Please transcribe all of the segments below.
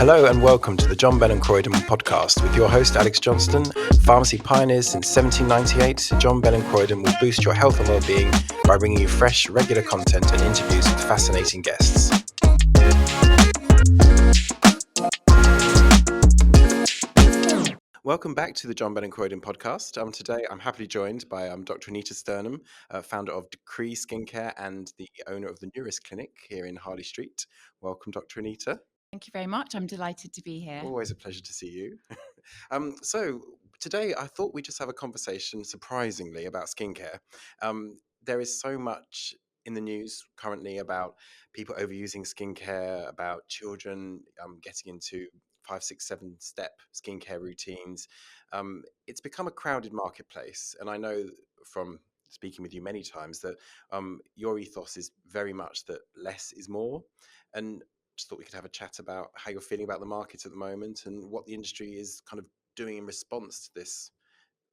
Hello and welcome to the John Bell and Croyden podcast with your host Alex Johnston. Pharmacy pioneers since 1798, John Bell and Croyden will boost your health and well-being by bringing you fresh, regular content and interviews with fascinating guests. Welcome back to the John Bell and Croyden podcast. Today I'm happily joined by Dr Anita Sturnham, founder of Decree Skincare and the owner of the Nuriss clinic here in Harley Street. Welcome, Dr Anita. Thank you very much. I'm delighted to be here. Always a pleasure to see you. So today I thought we'd just have a conversation, surprisingly, about skincare. There is so much in the news currently about people overusing skincare, about children getting into 5, 6, 7-step skincare routines. It's become a crowded marketplace. And I know from speaking with you many times that your ethos is very much that less is more. And just thought we could have a chat about how you're feeling about the market at the moment and what the industry is kind of doing in response to this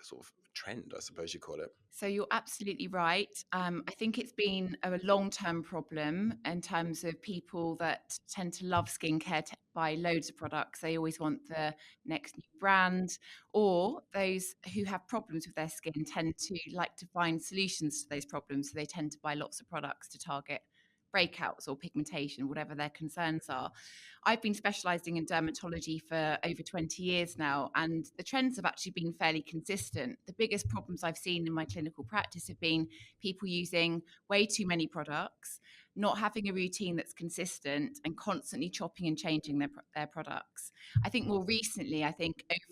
sort of trend, I suppose you call it. So you're absolutely right. I think it's been a long-term problem in terms of people that tend to love skincare, buy loads of products. They always want the next new brand, or those who have problems with their skin tend to like to find solutions to those problems. So they tend to buy lots of products to target breakouts or pigmentation, whatever their concerns are. I've been specializing in dermatology for over 20 years now, and the trends have actually been fairly consistent. The biggest problems I've seen in my clinical practice have been people using way too many products, not having a routine that's consistent, and constantly chopping and changing their products. I think more recently, over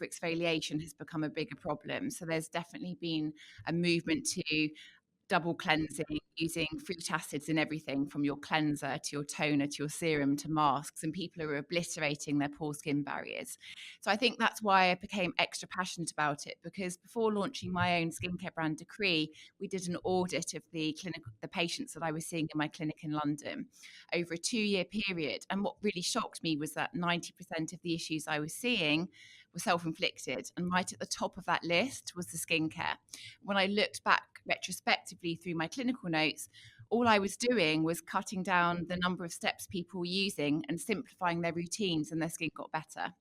exfoliation has become a bigger problem. So there's definitely been a movement to double cleansing, using fruit acids in everything from your cleanser to your toner to your serum to masks, and people are obliterating their poor skin barriers. So I think that's why I became extra passionate about it, because before launching my own skincare brand Decree, we did an audit of the patients that I was seeing in my clinic in London over a 2-year period. And what really shocked me was that 90% of the issues I was seeing were self-inflicted, and right at the top of that list was the skincare. When I looked back retrospectively through my clinical notes, all I was doing was cutting down the number of steps people were using and simplifying their routines, and their skin got better.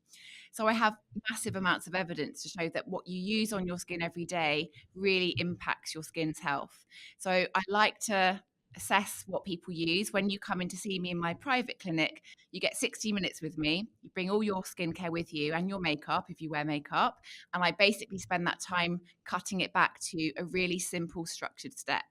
So I have massive amounts of evidence to show that what you use on your skin every day really impacts your skin's health. So I like to assess what people use. When you come in to see me in my private clinic, you get 60 minutes with me. You bring all your skincare with you and your makeup if you wear makeup. And I basically spend that time cutting it back to a really simple, structured step.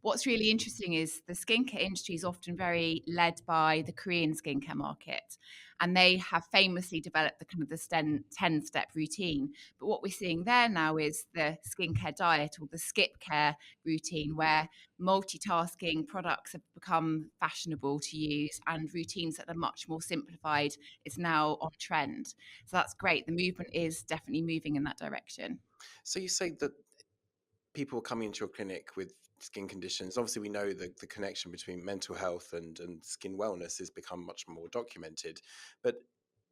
What's really interesting is the skincare industry is often very led by the Korean skincare market, and they have famously developed the kind of the 10-step routine. But what we're seeing there now is the skincare diet, or the skip care routine, where multitasking products have become fashionable to use, and routines that are much more simplified is now on trend. So that's great. The movement is definitely moving in that direction. So you say that people coming into your clinic with skin conditions, obviously we know that the connection between mental health and skin wellness has become much more documented, but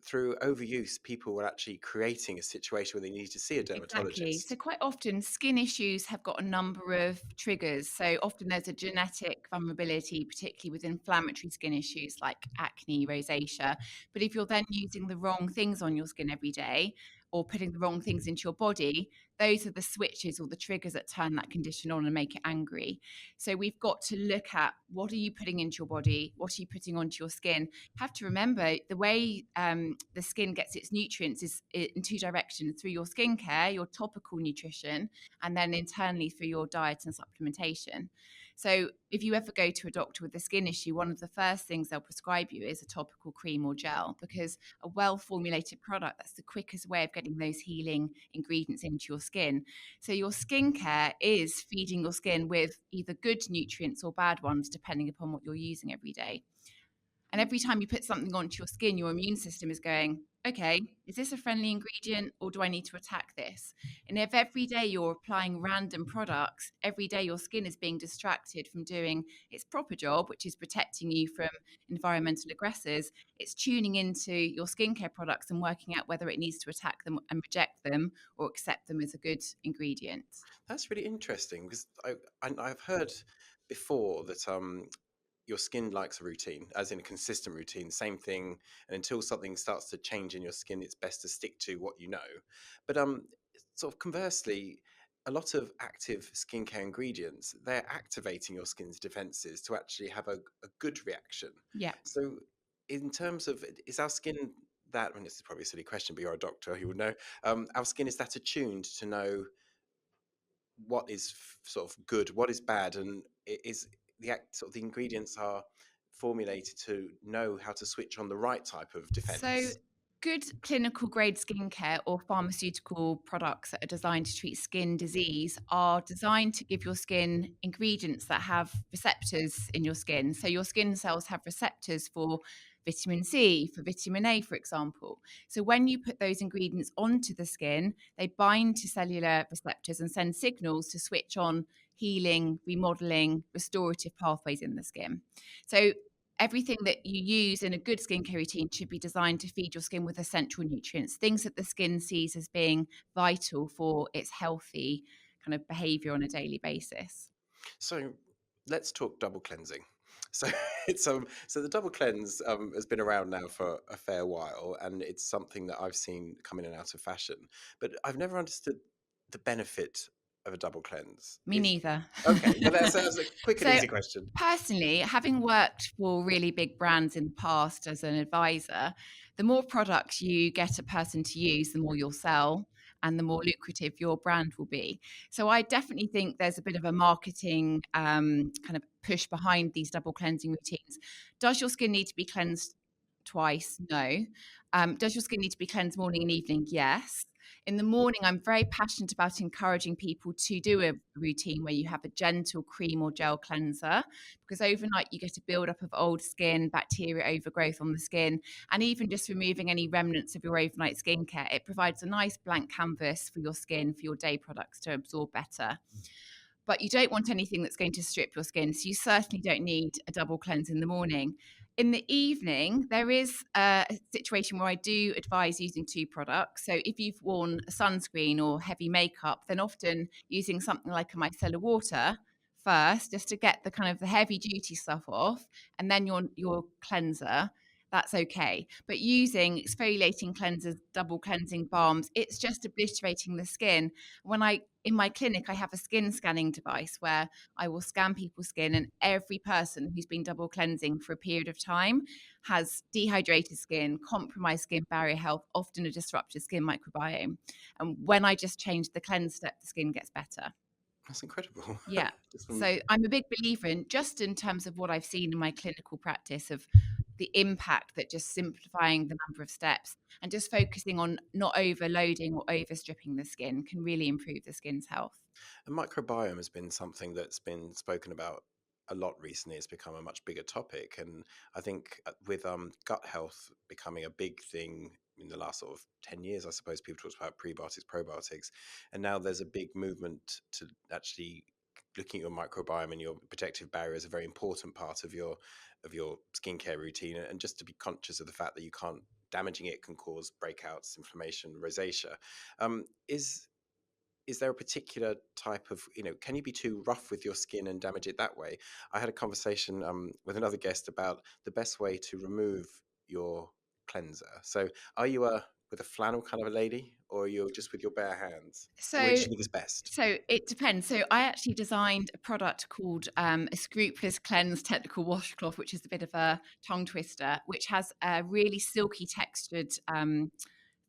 through overuse, people were actually creating a situation where they need to see a dermatologist. Exactly. So quite often skin issues have got a number of triggers. So often there's a genetic vulnerability, particularly with inflammatory skin issues like acne, rosacea. But if you're then using the wrong things on your skin every day, or putting the wrong things into your body, those are the switches or the triggers that turn that condition on and make it angry. So we've got to look at, what are you putting into your body? What are you putting onto your skin? Have to remember, the way the skin gets its nutrients is in 2 directions: through your skincare, your topical nutrition, and then internally through your diet and supplementation. So if you ever go to a doctor with a skin issue, one of the first things they'll prescribe you is a topical cream or gel, because a well-formulated product, that's the quickest way of getting those healing ingredients into your skin. So your skincare is feeding your skin with either good nutrients or bad ones, depending upon what you're using every day. And every time you put something onto your skin, your immune system is going, okay, is this a friendly ingredient, or do I need to attack this? And if every day you're applying random products, every day your skin is being distracted from doing its proper job, which is protecting you from environmental aggressors, it's tuning into your skincare products and working out whether it needs to attack them and reject them, or accept them as a good ingredient. That's really interesting, because I've heard before that your skin likes a routine, as in a consistent routine, same thing. And until something starts to change in your skin, it's best to stick to what you know. But sort of conversely, a lot of active skincare ingredients, they're activating your skin's defenses to actually have a good reaction. Yeah. So, in terms of, is our skin that, and this is probably a silly question, but you're a doctor, you would know, our skin is that attuned to know what is sort of good, what is bad, and it is the sort of the ingredients are formulated to know how to switch on the right type of So, defense. good clinical grade skincare or pharmaceutical products that are designed to treat skin disease are designed to give your skin ingredients that have receptors in your skin. So, your skin cells have receptors for vitamin C, for vitamin A, for example. So, when you put those ingredients onto the skin, they bind to cellular receptors and send signals to switch on healing, remodeling, restorative pathways in the skin. So, everything that you use in a good skincare routine should be designed to feed your skin with essential nutrients, things that the skin sees as being vital for its healthy kind of behavior on a daily basis. So let's talk double cleansing. So so the double cleanse has been around now for a fair while, and it's something that I've seen come in and out of fashion. But I've never understood the benefit of a double cleanse. Me Is neither. okay, well that's a quick and So, easy question. personally, having worked for really big brands in the past as an advisor, the more products you get a person to use, the more you'll sell and the more lucrative your brand will be. So, I definitely think there's a bit of a marketing kind of push behind these double cleansing routines. Does your skin need to be cleansed twice? No. Does your skin need to be cleansed morning and evening? Yes. In the morning, I'm very passionate about encouraging people to do a routine where you have a gentle cream or gel cleanser, because overnight you get a buildup of old skin, bacteria overgrowth on the skin, and even just removing any remnants of your overnight skincare. It provides a nice blank canvas for your skin, for your day products to absorb better. But you don't want anything that's going to strip your skin. So you certainly don't need a double cleanse in the morning. In the evening, there is a situation where I do advise using two products. So if you've worn a sunscreen or heavy makeup, then often using something like a micellar water first, just to get the kind of the heavy duty stuff off, and then your cleanser. That's okay. But using exfoliating cleansers, double cleansing balms, it's just obliterating the skin. When I in my clinic, I have a skin scanning device where I will scan people's skin, and every person who's been double cleansing for a period of time has dehydrated skin, compromised skin barrier health, often a disrupted skin microbiome. And when I just change the cleanse step, the skin gets better. That's incredible. Yeah. Just from So I'm a big believer in, just in terms of what I've seen in my clinical practice, of the impact that just simplifying the number of steps and just focusing on not overloading or overstripping the skin can really improve the skin's health. And microbiome has been something that's been spoken about a lot recently. It's become a much bigger topic, and I think with gut health becoming a big thing in the last sort of 10 years, I suppose people talked about prebiotics, probiotics, and now there's a big movement to actually looking at your microbiome and your protective barrier is a very important part of your skincare routine, and just to be conscious of the fact that you can't damaging it can cause breakouts, inflammation, rosacea. Is there a particular type of, can you be too rough with your skin and damage it that way? I had a conversation with another guest about the best way to remove your cleanser. So are you with a flannel kind of a lady, or you're just with your bare hands? Which So do you think is best? So it depends. So I actually designed a product called a Scrupulous Cleanse Technical Washcloth, which is a bit of a tongue twister, which has a really silky textured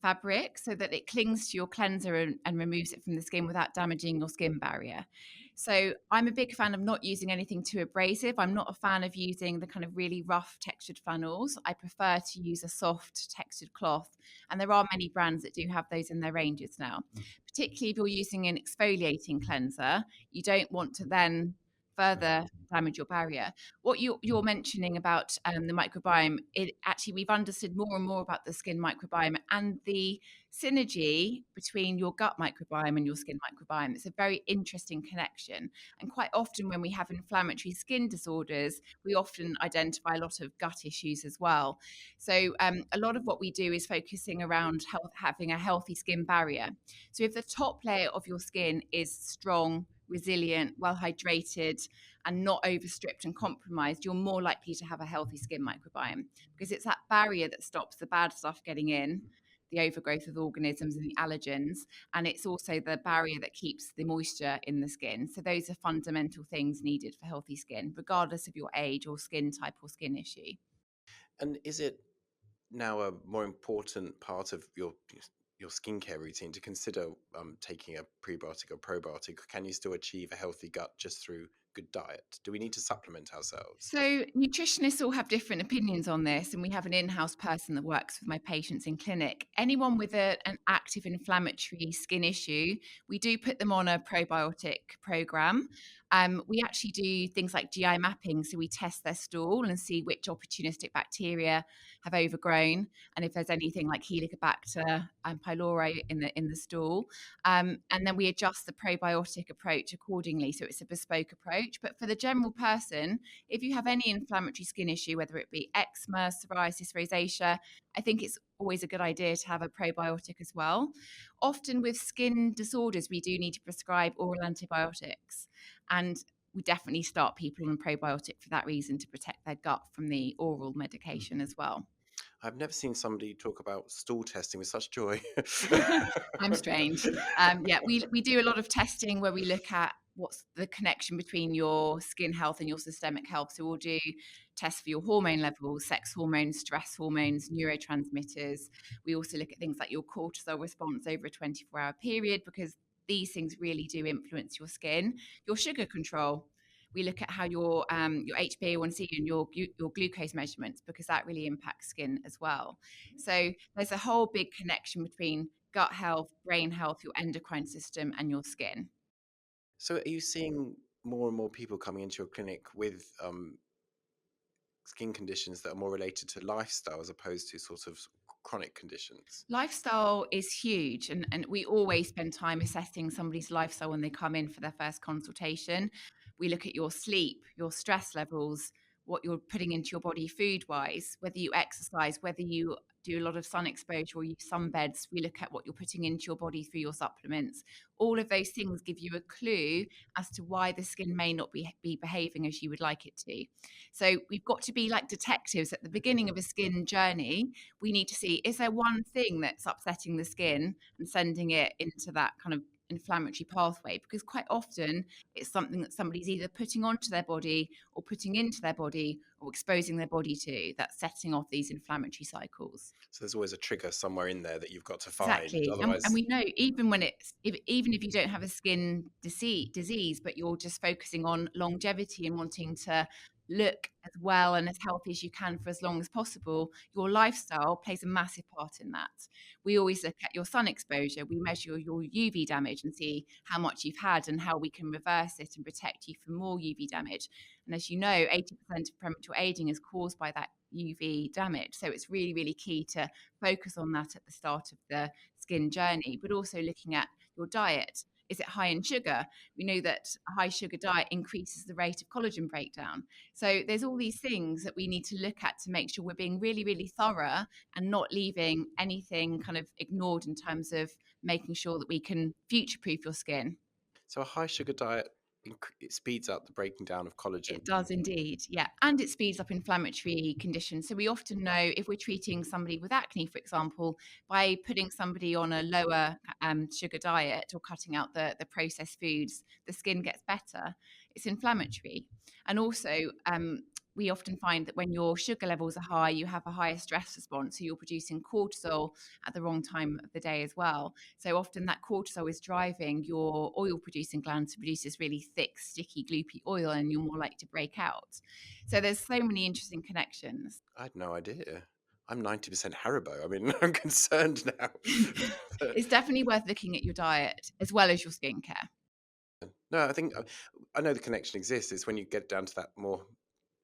fabric so that it clings to your cleanser and removes it from the skin without damaging your skin barrier. So I'm a big fan of not using anything too abrasive. I'm not a fan of using the kind of really rough textured flannels. I prefer to use a soft textured cloth. And there are many brands that do have those in their ranges now. Particularly if you're using an exfoliating cleanser, you don't want to then further damage your barrier. What you're mentioning about the microbiome, it actually, we've understood more and more about the skin microbiome and the synergy between your gut microbiome and your skin microbiome. It's a very interesting connection. And quite often when we have inflammatory skin disorders, we often identify a lot of gut issues as well. So a lot of what we do is focusing around having a healthy skin barrier. So if the top layer of your skin is strong, resilient, well hydrated, and not overstripped and compromised, you're more likely to have a healthy skin microbiome, because it's that barrier that stops the bad stuff getting in, the overgrowth of organisms and the allergens, and it's also the barrier that keeps the moisture in the skin. So those are fundamental things needed for healthy skin, regardless of your age or skin type or skin issue. And is it now a more important part of your skincare routine to consider taking a prebiotic or probiotic? Can you still achieve a healthy gut just through good diet? Do we need to supplement ourselves? So, nutritionists all have different opinions on this, and we have an in house person that works with my patients in clinic. Anyone with an active inflammatory skin issue, we do put them on a probiotic program. We actually do things like GI mapping, so we test their stool and see which opportunistic bacteria have overgrown, and if there's anything like Helicobacter pylori in the stool, and then we adjust the probiotic approach accordingly. So it's a bespoke approach. But for the general person, if you have any inflammatory skin issue, whether it be eczema, psoriasis, rosacea, I think it's always a good idea to have a probiotic as well. Often with skin disorders, we do need to prescribe oral antibiotics. And we definitely start people on a probiotic for that reason, to protect their gut from the oral medication as well. I've never seen somebody talk about stool testing with such joy. I'm strange. Yeah, we do a lot of testing where we look at what's the connection between your skin health and your systemic health. So we'll do tests for your hormone levels, sex hormones, stress hormones, neurotransmitters. We also look at things like your cortisol response over a 24-hour period, because these things really do influence your skin. Your sugar control. We look at how your HbA1c and your glucose measurements, because that really impacts skin as well. So there's a whole big connection between gut health, brain health, your endocrine system, and your skin. So, are you seeing more and more people coming into your clinic with skin conditions that are more related to lifestyle as opposed to sort of chronic conditions? Lifestyle is huge, and we always spend time assessing somebody's lifestyle when they come in for their first consultation. We look at your sleep, your stress levels, what you're putting into your body food wise, whether you exercise, whether you do a lot of sun exposure or use sunbeds. We look at what you're putting into your body through your supplements. All of those things give you a clue as to why the skin may not be behaving as you would like it to. So we've got to be like detectives at the beginning of a skin journey. We need to see, is there one thing that's upsetting the skin and sending it into that kind of inflammatory pathway? Because quite often it's something that somebody's either putting onto their body or putting into their body or exposing their body to, that's setting off these inflammatory cycles. So there's always a trigger somewhere in there that you've got to find. Exactly. And Otherwise, we know, even when even if you don't have a skin disease, but you're just focusing on longevity and wanting to look as well and as healthy as you can for as long as possible, your lifestyle plays a massive part in that. We always look at your sun exposure. We measure your UV damage and see how much you've had and how we can reverse it and protect you from more UV damage. And as you know, 80% of premature aging is caused by that UV damage. So it's really, really key to focus on that at the start of the skin journey, but also looking at your diet. Is it high in sugar? We know that a high sugar diet increases the rate of collagen breakdown. So there's all these things that we need to look at to make sure we're being really, really thorough and not leaving anything kind of ignored in terms of making sure that we can future proof your skin. so a high sugar diet it speeds up the breaking down of collagen. It does indeed, yeah. And it speeds up inflammatory conditions. So we often know if we're treating somebody with acne, for example, by putting somebody on a lower sugar diet or cutting out the processed foods, the skin gets better. It's inflammatory. And also, we often find that when your sugar levels are high, you have a higher stress response. So you're producing cortisol at the wrong time of the day as well. So often that cortisol is driving your oil producing glands to produce this really thick, sticky, gloopy oil, and you're more likely to break out. So there's so many interesting connections. I had no idea. I'm 90% Haribo. I mean, I'm concerned now. It's definitely worth looking at your diet as well as your skincare. No, I think I know the connection exists. It's when you get down to that more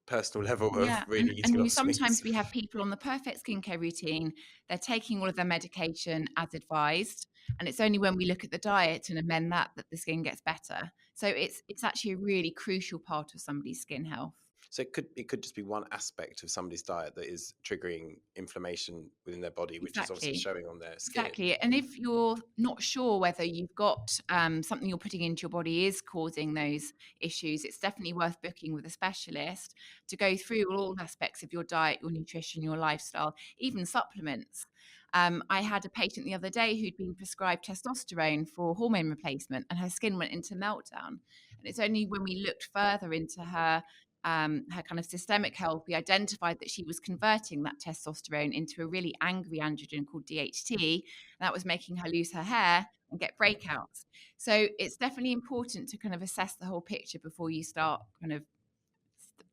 personal level of Yeah, really eating and you lots of sometimes sweets. we have people on the perfect skincare routine. They're taking all of their medication as advised, and it's only when we look at the diet and amend that that the skin gets better. So it's actually a really crucial part of somebody's skin health. So it could just be one aspect of somebody's diet that is triggering inflammation within their body, which is obviously Exactly. showing on their skin. Exactly. And if you're not sure whether you've got something you're putting into your body is causing those issues, it's definitely worth booking with a specialist to go through all aspects of your diet, your nutrition, your lifestyle, even supplements. I had a patient the other day who'd been prescribed testosterone for hormone replacement, and her skin went into meltdown. And it's only when we looked further into her kind of systemic health, we identified that she was converting that testosterone into a really angry androgen called DHT, and that was making her lose her hair and get breakouts. So it's definitely important to kind of assess the whole picture before you start kind of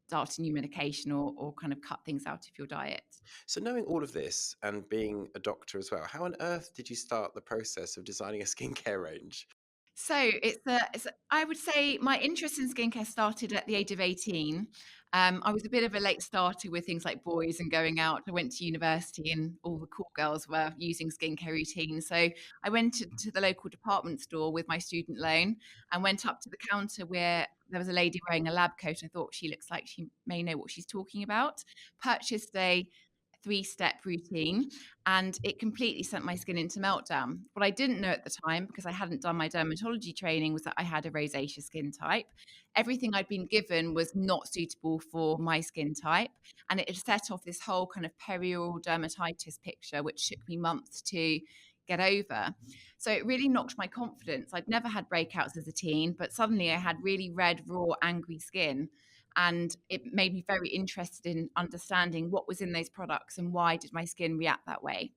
starting new medication or kind of cut things out of your diet. So knowing all of this and being a doctor as well, how on earth did you start the process of designing a skincare range? So I would say my interest in skincare started at the age of 18. I was a bit of a late starter with things like boys and going out. I went to university and all the cool girls were using skincare routines. So I went to the local department store with my student loan and went up to the counter where there was a lady wearing a lab coat. I thought she looks like she may know what she's talking about. Purchased a 3-step routine, and it completely sent my skin into meltdown. What I didn't know at the time, because I hadn't done my dermatology training, was that I had a rosacea skin type. Everything I'd been given was not suitable for my skin type, and it had set off this whole kind of perioral dermatitis picture, which took me months to get over. So it really knocked my confidence. I'd never had breakouts as a teen, but suddenly I had really red, raw, angry skin, and it made me very interested in understanding what was in those products and why did my skin react that way.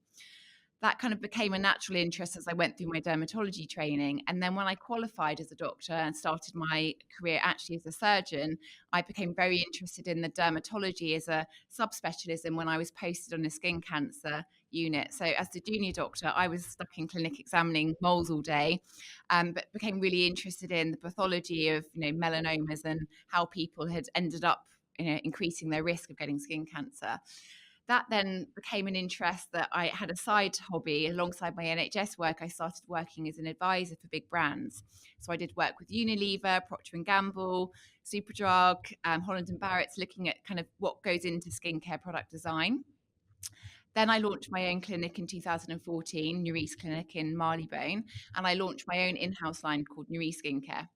That kind of became a natural interest as I went through my dermatology training. And then when I qualified as a doctor and started my career actually as a surgeon, I became very interested in the dermatology as a subspecialism when I was posted on a skin cancer unit. So as the junior doctor, I was stuck in clinic examining moles all day, but became really interested in the pathology of melanomas and how people had ended up increasing their risk of getting skin cancer. That then became an interest that I had a side hobby alongside my NHS work. I started working as an advisor for big brands. So I did work with Unilever, Procter and Gamble, Superdrug, Holland and Barrett's, looking at kind of what goes into skincare product design. Then I launched my own clinic in 2014, Nuriss Clinic in Marylebone, and I launched my own in-house line called Nuriss Skincare.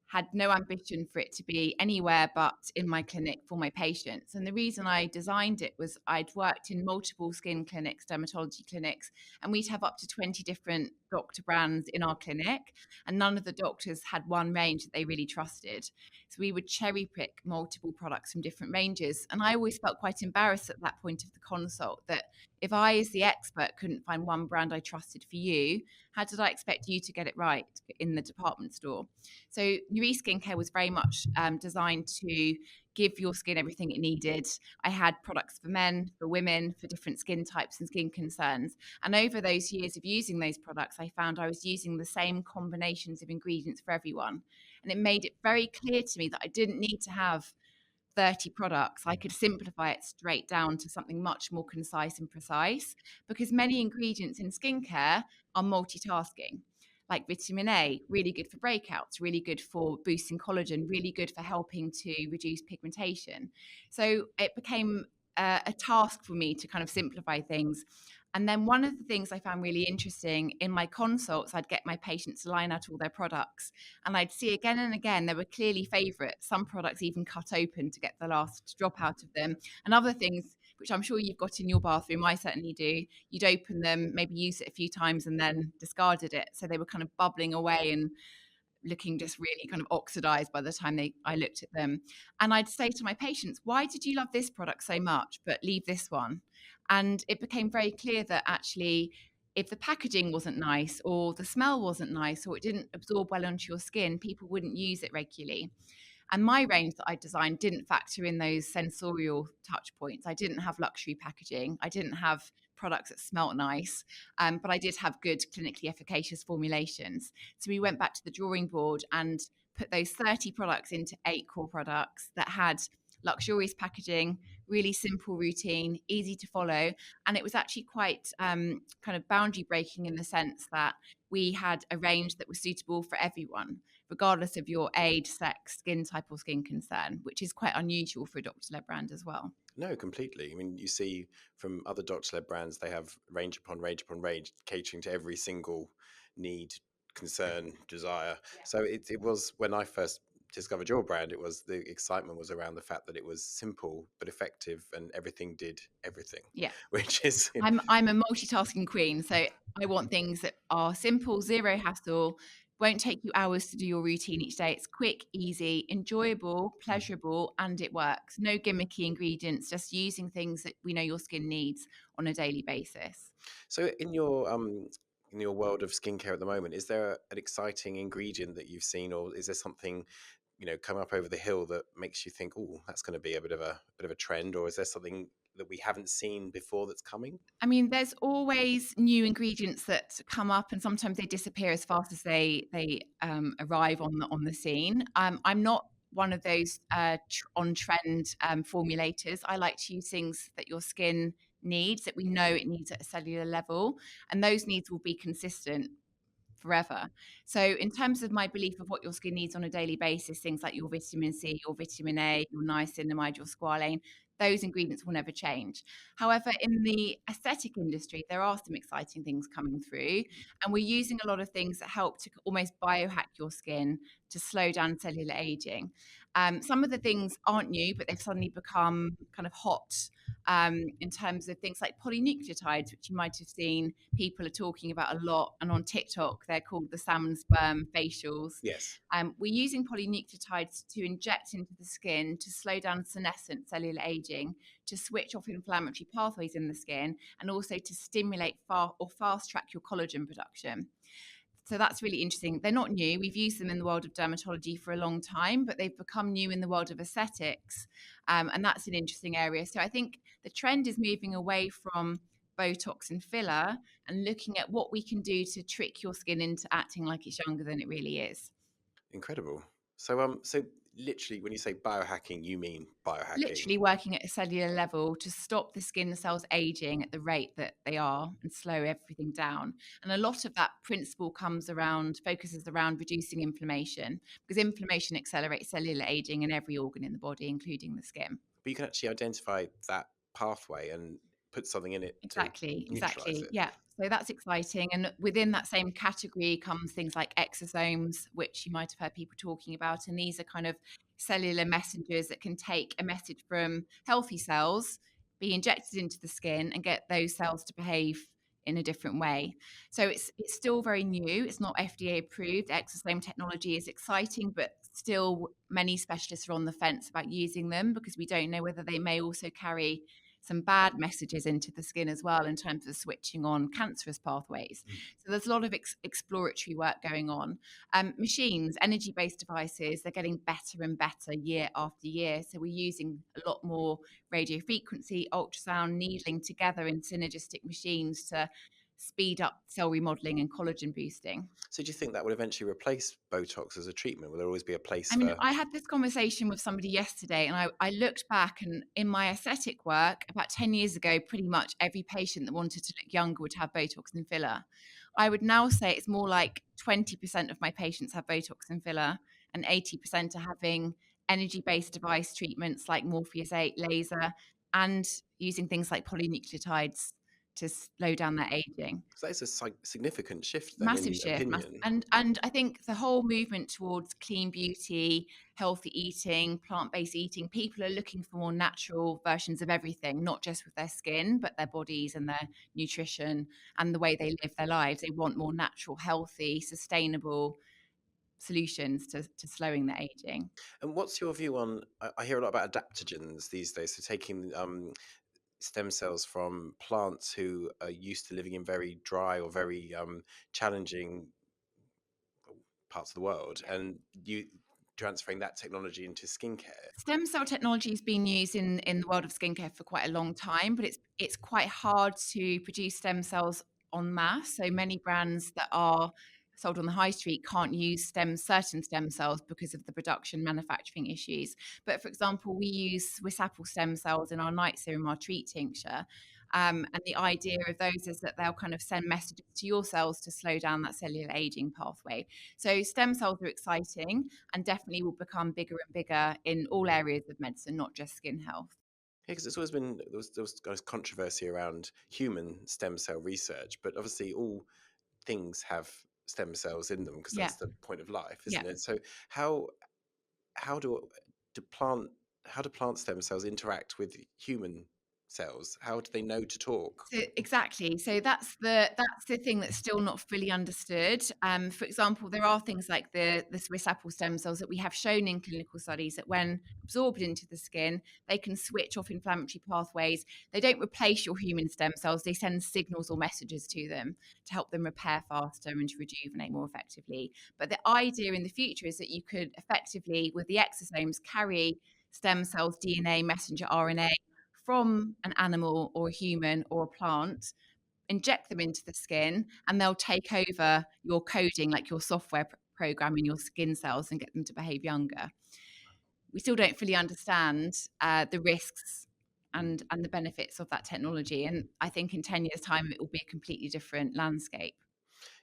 Had no ambition for it to be anywhere but in my clinic for my patients. And the reason I designed it was I'd worked in multiple skin clinics, dermatology clinics, and we'd have up to 20 different doctor brands in our clinic. And none of the doctors had one range that they really trusted. So we would cherry pick multiple products from different ranges. And I always felt quite embarrassed at that point of the consult that if I, as the expert, couldn't find one brand I trusted for you, how did I expect you to get it right in the department store? So Nuriss Skincare was very much designed to give your skin everything it needed. I had products for men, for women, for different skin types and skin concerns. And over those years of using those products, I found I was using the same combinations of ingredients for everyone. And it made it very clear to me that I didn't need to have 30 products. I could simplify it straight down to something much more concise and precise, because many ingredients in skincare are multitasking. Like vitamin A, really good for breakouts, really good for boosting collagen, really good for helping to reduce pigmentation. So it became a task for me to kind of simplify things. And then one of the things I found really interesting in my consults, I'd get my patients to line out all their products, and I'd see again and again there were clearly favorites. Some products even cut open to get the last drop out of them, and other things which I'm sure you've got in your bathroom, I certainly do, you'd open them, maybe use it a few times and then discarded it. So they were kind of bubbling away and looking just really kind of oxidized by the time I looked at them. And I'd say to my patients, why did you love this product so much but leave this one? And it became very clear that actually, if the packaging wasn't nice or the smell wasn't nice or it didn't absorb well onto your skin, people wouldn't use it regularly. And my range that I designed didn't factor in those sensorial touch points. I didn't have luxury packaging. I didn't have products that smelt nice, but I did have good clinically efficacious formulations. So we went back to the drawing board and put those 30 products into 8 core products that had luxurious packaging, really simple routine, easy to follow. And it was actually quite kind of boundary breaking in the sense that we had a range that was suitable for everyone, regardless of your age, sex, skin type, or skin concern, which is quite unusual for a doctor-led brand as well. No, completely. I mean, you see from other doctor-led brands, they have range upon range upon range, catering to every single need, concern, desire. Yeah. So it was when I first discovered your brand, it was the excitement was around the fact that it was simple but effective, and everything did everything, Yeah. which is I'm a multitasking queen, so I want things that are simple, zero hassle, won't take you hours to do your routine each day. It's quick, easy, enjoyable, pleasurable, and it works. No gimmicky ingredients, just using things that we know your skin needs on a daily basis. so in your world of skincare at the moment. Is there an exciting ingredient that you've seen, or is there something come up over the hill that makes you think, oh, that's going to be a bit of a trend, or is there something that we haven't seen before that's coming? I mean, there's always new ingredients that come up, and sometimes they disappear as fast as they arrive on the scene. I'm not one of those on trend formulators. I like to use things that your skin needs, that we know it needs at a cellular level, and those needs will be consistent forever. So, in terms of my belief of what your skin needs on a daily basis, things like your vitamin C, your vitamin A, your niacinamide, your squalane, those ingredients will never change. However, in the aesthetic industry, there are some exciting things coming through, and we're using a lot of things that help to almost biohack your skin to slow down cellular aging. Some of the things aren't new, but they've suddenly become kind of hot in terms of things like polynucleotides, which you might have seen people are talking about a lot. And on TikTok, they're called the salmon sperm facials. Yes. We're using polynucleotides to inject into the skin to slow down senescent cellular aging, to switch off inflammatory pathways in the skin, and also to stimulate or fast track your collagen production. So that's really interesting. They're not new. We've used them in the world of dermatology for a long time, but they've become new in the world of aesthetics. And that's an interesting area. So I think the trend is moving away from Botox and filler and looking at what we can do to trick your skin into acting like it's younger than it really is. Incredible. So literally, when you say biohacking, you mean biohacking. Literally working at a cellular level to stop the skin cells aging at the rate that they are and slow everything down. And a lot of that principle focuses around reducing inflammation, because inflammation accelerates cellular aging in every organ in the body, including the skin. But you can actually identify that pathway and put something in it to Exactly, neutralize exactly. it. Yeah. So that's exciting. And within that same category comes things like exosomes, which you might have heard people talking about. And these are kind of cellular messengers that can take a message from healthy cells, be injected into the skin, and get those cells to behave in a different way. So it's still very new. It's not FDA approved. Exosome technology is exciting, but still many specialists are on the fence about using them because we don't know whether they may also carry some bad messages into the skin as well in terms of switching on cancerous pathways. So there's a lot of exploratory work going on. Machines, energy-based devices, they're getting better and better year after year. So we're using a lot more radio frequency, ultrasound, needling together in synergistic machines to speed up cell remodeling and collagen boosting. So do you think that would eventually replace Botox as a treatment? Will there always be a place I mean, for? I had this conversation with somebody yesterday, and I looked back, and in my aesthetic work, about 10 years ago, pretty much every patient that wanted to look younger would have Botox and filler. I would now say it's more like 20% of my patients have Botox and filler, and 80% are having energy based device treatments like Morpheus 8 laser and using things like polynucleotides to slow down their aging. So that is a significant shift then, Massive in shift, opinion. and I think the whole movement towards clean beauty, healthy eating, plant-based eating, people are looking for more natural versions of everything, not just with their skin, but their bodies and their nutrition and the way they live their lives. They want more natural, healthy, sustainable solutions to slowing their aging. And what's your view on? I hear a lot about adaptogens these days. So taking stem cells from plants who are used to living in very dry or very challenging parts of the world, and you transferring that technology into skincare. Stem cell technology has been used in the world of skincare for quite a long time, but it's quite hard to produce stem cells en masse. So many brands that are sold on the high street can't use certain stem cells because of the production manufacturing issues. But for example, we use Swiss apple stem cells in our night serum, our treat tincture. And the idea of those is that they'll kind of send messages to your cells to slow down that cellular aging pathway. So stem cells are exciting and definitely will become bigger and bigger in all areas of medicine, not just skin health. Yeah, because it's always been there was kind of controversy around human stem cell research, but obviously all things have stem cells in them because Yeah, that's the point of life, yeah. isn't it? So how how do plant how do plant stem cells interact with human cells? How do they know to talk? So exactly. So that's the thing that's still not fully understood. For example, there are things like the Swiss apple stem cells that we have shown in clinical studies that when absorbed into the skin, they can switch off inflammatory pathways. They don't replace your human stem cells. They send signals or messages to them to help them repair faster and to rejuvenate more effectively. But the idea in the future is that you could effectively, with the exosomes, carry stem cells, DNA, messenger RNA from an animal or a human or a plant, inject them into the skin, and they'll take over your coding, like your software program in your skin cells, and get them to behave younger. We still don't fully understand the risks and the benefits of that technology. And I think in 10 years' time, it will be a completely different landscape.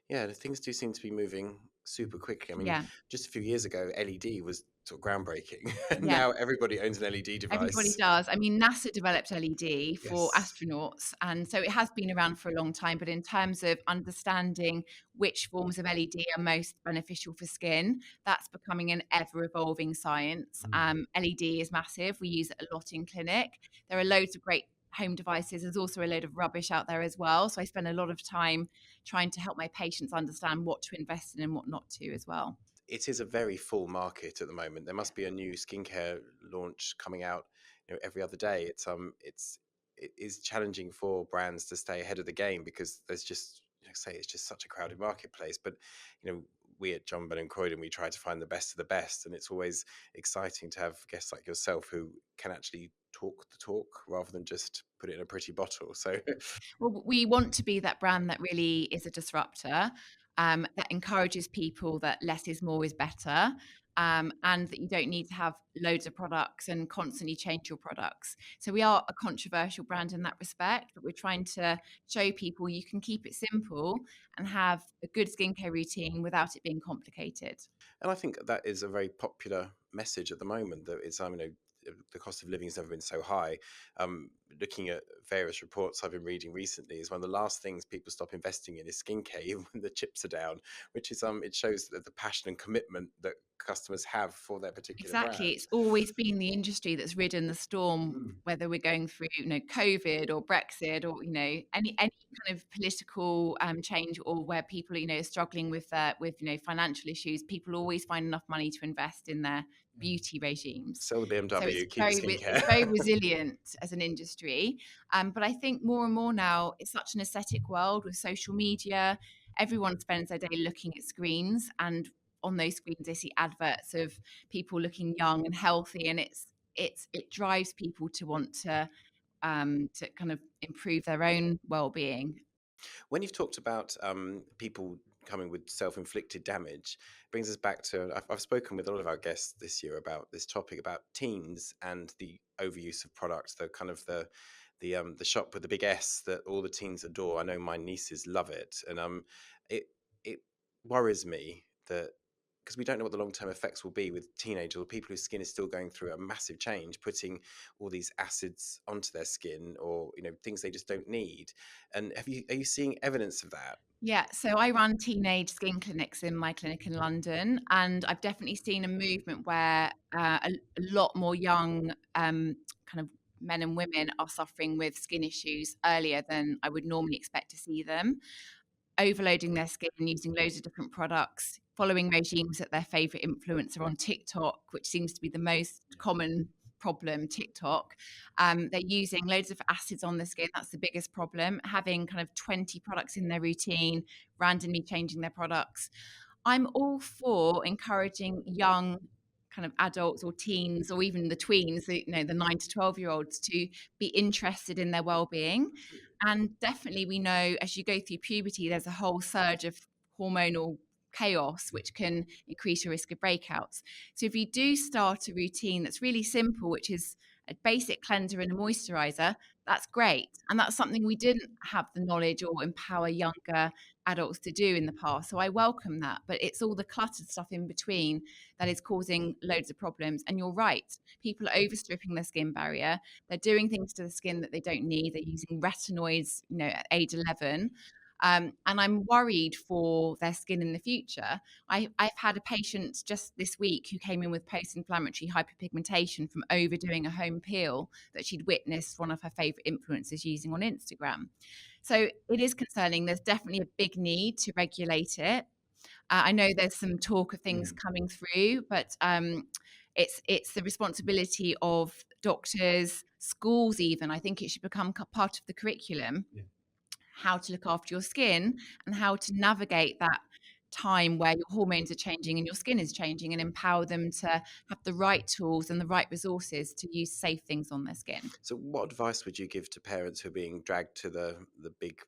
Yeah, the things do seem to be moving super quickly. I mean, Yeah. just a few years ago, LED was sort of groundbreaking, and Yeah. now everybody owns an LED Everybody device. does. I mean, NASA developed LED for Yes. astronauts, and so it has been around for a long time. But in terms of understanding which forms of LED are most beneficial for skin, that's becoming an ever evolving science. LED is massive. We use it a lot in clinic. There are loads of great home devices. There's also a load of rubbish out there as well. So I spend a lot of time trying to help my patients understand what to invest in and what not to as well. It is a very full market at the moment. There Yeah. must be a new skincare launch coming out, every other day. It is challenging for brands to stay ahead of the game because there's just, say, it's just such a crowded marketplace. But we at John Bell and Croyden, we try to find the best of the best, and it's always exciting to have guests like yourself who can actually talk the talk rather than just put it in a pretty bottle. So Well, we want to be that brand that really is a disruptor, that encourages people that less is more is better, and that you don't need to have loads of products and constantly change your products. So we are a controversial brand in that respect, but we're trying to show people you can keep it simple and have a good skincare routine without it being complicated. And I think that is a very popular message at the moment. That it's the cost of living has never been so high. Looking at various reports I've been reading recently, is one of the last things people stop investing in is skincare, even when the chips are down. Which is it shows that the passion and commitment that customers have for their particular Exactly. brand. It's always been the industry that's ridden the storm, Mm. whether we're going through, COVID or Brexit or, any kind of political change or where people, are struggling with financial issues. People always find enough money to invest in their beauty regimes. Sell the So it's BMW, keep the very, it's skincare. very resilient as an industry. But I think more and more now, it's such an aesthetic world with social media. Everyone spends their day looking at screens, and on those screens they see adverts of people looking young and healthy, and it drives people to want to kind of improve their own well-being. When you've talked about people coming with self-inflicted damage, brings us back to I've spoken with a lot of our guests this year about this topic about teens and the overuse of products, the kind of the shop with the big S that all the teens adore. I know my nieces love it, and it it worries me that because we don't know what the long-term effects will be with teenagers or people whose skin is still going through a massive change, putting all these acids onto their skin, or things they just don't need. And are you seeing evidence of that? Yeah, so I run teenage skin clinics in my clinic in London, and I've definitely seen a movement where a lot more young kind of men and women are suffering with skin issues earlier than I would normally expect to see them, overloading their skin using loads of different products, following regimes that their favorite influencer on TikTok, which seems to be the most common problem, TikTok. They're using loads of acids on the skin. That's the biggest problem. Having kind of 20 products in their routine, randomly changing their products. I'm all for encouraging young kind of adults or teens or even the tweens, the 9 to 12-year-olds to be interested in their well-being. And definitely we know as you go through puberty, there's a whole surge of hormonal chaos, which can increase your risk of breakouts. So if you do start a routine that's really simple, which is a basic cleanser and a moisturizer, that's great. And that's something we didn't have the knowledge or empower younger adults to do in the past. So I welcome that. But it's all the cluttered stuff in between that is causing loads of problems. And you're right. People are overstripping their skin barrier. They're doing things to the skin that they don't need. They're using retinoids, at age 11. And I'm worried for their skin in the future. I've had a patient just this week who came in with post-inflammatory hyperpigmentation from overdoing a home peel that she'd witnessed one of her favorite influencers using on Instagram. So it is concerning. There's definitely a big need to regulate it. I know there's some talk of things coming through, but it's the responsibility of doctors, schools even. I think it should become part of the curriculum. Yeah. How to look after your skin and how to navigate that time where your hormones are changing and your skin is changing, and empower them to have the right tools and the right resources to use safe things on their skin. So what advice would you give to parents who are being dragged to the big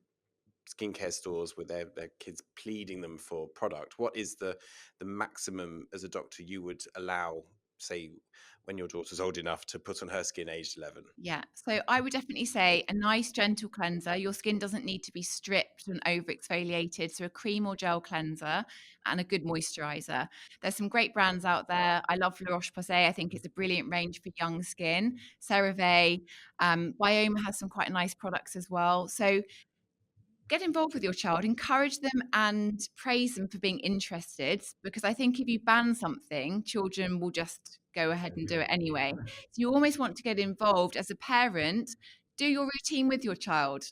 skincare stores with their kids pleading them for product? What is the maximum as a doctor you would allow, say, when your daughter's old enough to put on her skin aged 11? Yeah, so I would definitely say a nice gentle cleanser. Your skin doesn't need to be stripped and over exfoliated. So a cream or gel cleanser and a good moisturizer. There's some great brands out there. I love La Roche-Posay. I think it's a brilliant range for young skin. CeraVe, Bioma has some quite nice products as well. So get involved with your child, encourage them and praise them for being interested, because I think if you ban something, children will just go ahead and do it anyway. So you almost want to get involved as a parent. Do your routine with your child.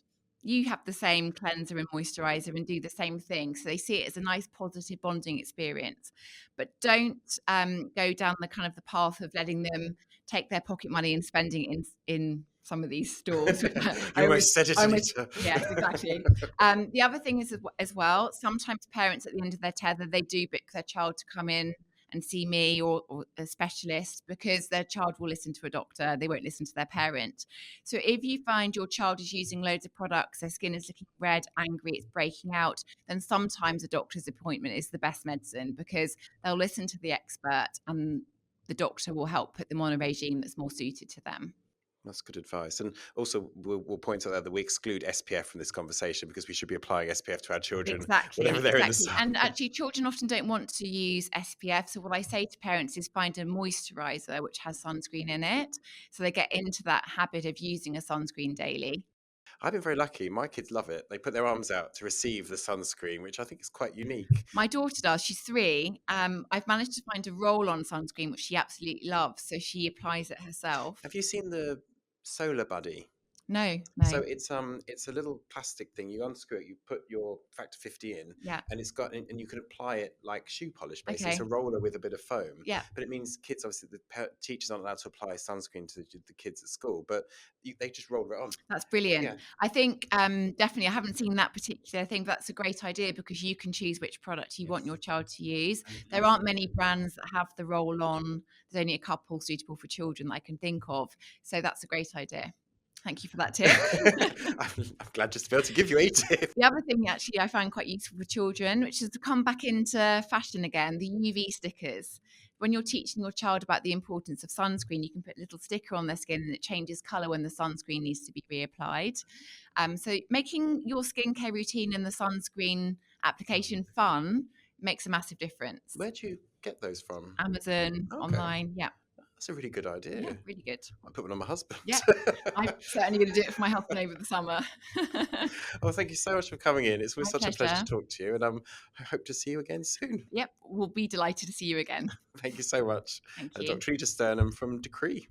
You have the same cleanser and moisturizer and do the same thing. So they see it as a nice positive bonding experience. But don't go down the kind of the path of letting them take their pocket money and spending it in some of these stores. You almost said it, Anita. Yes, exactly. The other thing is as well, sometimes parents at the end of their tether, they do book their child to come in and see me or a specialist, because their child will listen to a doctor. They won't listen to their parent. So if you find your child is using loads of products, their skin is looking red, angry, it's breaking out, then sometimes a doctor's appointment is the best medicine, because they'll listen to the expert and the doctor will help put them on a regime that's more suited to them. That's good advice. And also, we'll point out that we exclude SPF from this conversation, because we should be applying SPF to our children. Exactly. Whenever they're in the sun. And actually, children often don't want to use SPF. So what I say to parents is find a moisturizer which has sunscreen in it, so they get into that habit of using a sunscreen daily. I've been very lucky. My kids love it. They put their arms out to receive the sunscreen, which I think is quite unique. My daughter does. She's 3. I've managed to find a roll-on sunscreen, which she absolutely loves. So she applies it herself. Have you seen the Solar Buddy? No. So it's a little plastic thing. You unscrew it, you put your factor 50 in, and it's got, and you can apply it like shoe polish. Basically, it's a roller with a bit of foam. Yeah. But it means kids, obviously, the teachers aren't allowed to apply sunscreen to the kids at school, but they just roll it on. That's brilliant. Yeah. I think definitely, I haven't seen that particular thing, but that's a great idea, because you can choose which product you want your child to use. There aren't many brands that have the roll on. There's only a couple suitable for children that I can think of. So that's a great idea. Thank you for that tip. I'm glad just to be able to give you a tip. The other thing actually I found quite useful for children, which is to come back into fashion again, the UV stickers. When you're teaching your child about the importance of sunscreen, you can put a little sticker on their skin and it changes colour when the sunscreen needs to be reapplied. So making your skincare routine and the sunscreen application fun makes a massive difference. Where do you get those from? Amazon, online, yeah. That's a really good idea. Yeah, really good. I'll put one on my husband. Yeah, I'm certainly going to do it for my husband over the summer. Well, thank you so much for coming in. It's such a pleasure to talk to you, and I hope to see you again soon. Yep, we'll be delighted to see you again. Thank you so much. Thank you. Dr Anita Sturnham from Decree.